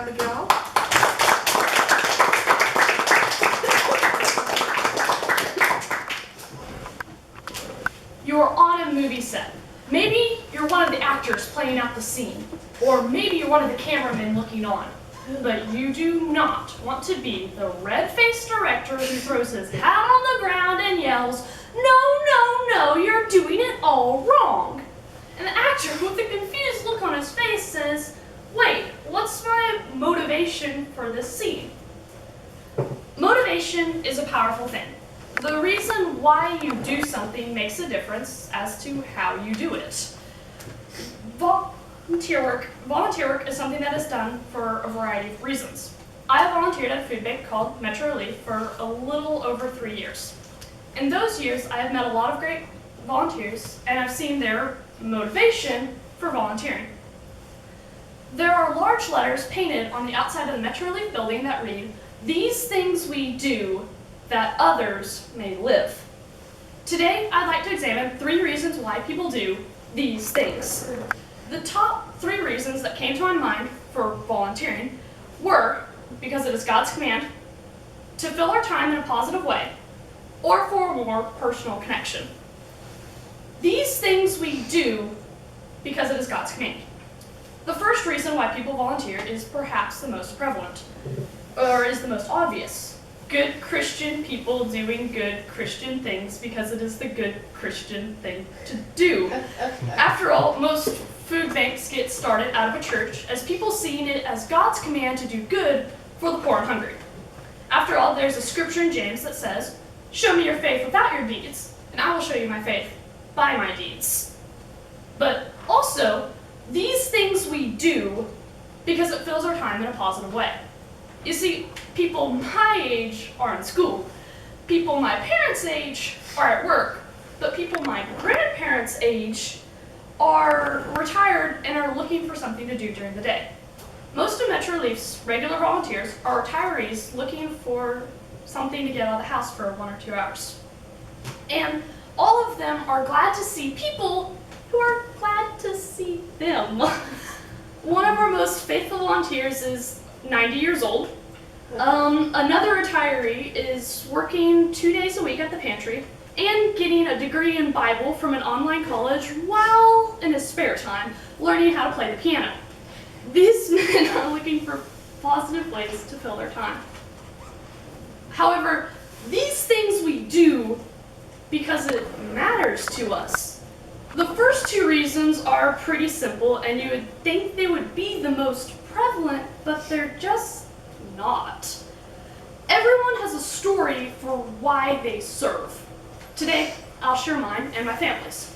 Abigail. You're on a movie set. Maybe you're one of the actors playing out the scene, or maybe you're one of the cameramen looking on. But you do not want to be the red-faced director who throws his hat on the ground and yells, "No, no, no, you're doing it all wrong." And the actor with a confused look on his face says, "Wait, what's my motivation for this scene?" Motivation is a powerful thing. The reason why you do something makes a difference as to how you do it. Volunteer work is something that is done for a variety of reasons. I have volunteered at a food bank called Metro Relief for a little over 3 years. In those years, I have met a lot of great volunteers, and I've seen their motivation for volunteering. There are large letters painted on the outside of the Metro Relief building that read, "These things we do that others may live." Today, I'd like to examine 3 reasons why people do these things. The top 3 reasons that came to my mind for volunteering were because it is God's command, to fill our time in a positive way, or for a more personal connection. These things we do because it is God's command. The first reason why people volunteer is perhaps the most prevalent, or is the most obvious. Good Christian people doing good Christian things because it is the good Christian thing to do. After all, most food banks get started out of a church as people seeing it as God's command to do good for the poor and hungry. After all, there's a scripture in James that says, "Show me your faith without your deeds, and I will show you my faith by my deeds." But also, these things we do because it fills our time in a positive way. You see, people my age are in school, people my parents' age are at work, but people my grandparents' age are retired and are looking for something to do during the day. Most of Metro Relief's regular volunteers are retirees looking for something to get out of the house for 1 or 2 hours. And all of them are glad to see people who are glad to see them. One of our most faithful volunteers is 90 years old. Another retiree is working 2 days a week at the pantry and getting a degree in Bible from an online college while in his spare time learning how to play the piano. These men are looking for positive ways to fill their time. However, these things we do because it matters to us. The first 2 reasons are pretty simple, and you would think they would be the most prevalent, but they're just not. Everyone has a story for why they serve. Today, I'll share mine and my family's.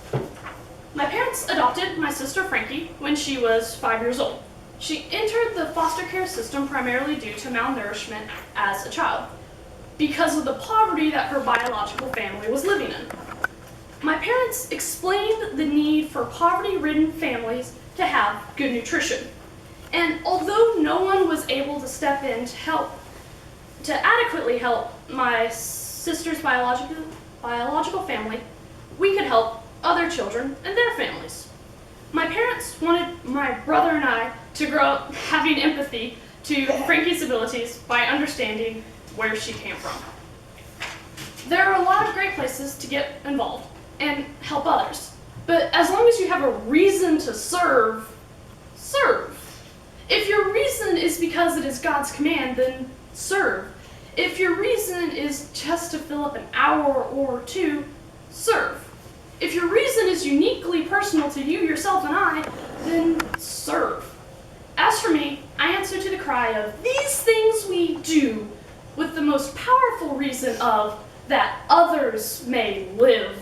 My parents adopted my sister Frankie when she was 5 years old. She entered the foster care system primarily due to malnourishment as a child, because of the poverty that her biological family was living in. My parents explained the need for poverty-ridden families to have good nutrition. And although no one was able to step in to adequately help my sister's biological family, we could help other children and their families. My parents wanted my brother and I to grow up having empathy to Frankie's abilities by understanding where she came from. There are a lot of great places to get involved and help others, but as long as you have a reason to serve, serve. If your reason is because it is God's command, then serve. If your reason is just to fill up an hour or 2, serve. If your reason is uniquely personal to you, yourself, and I, then serve. As for me, I answer to the cry of these things we do with the most powerful reason of that others may live.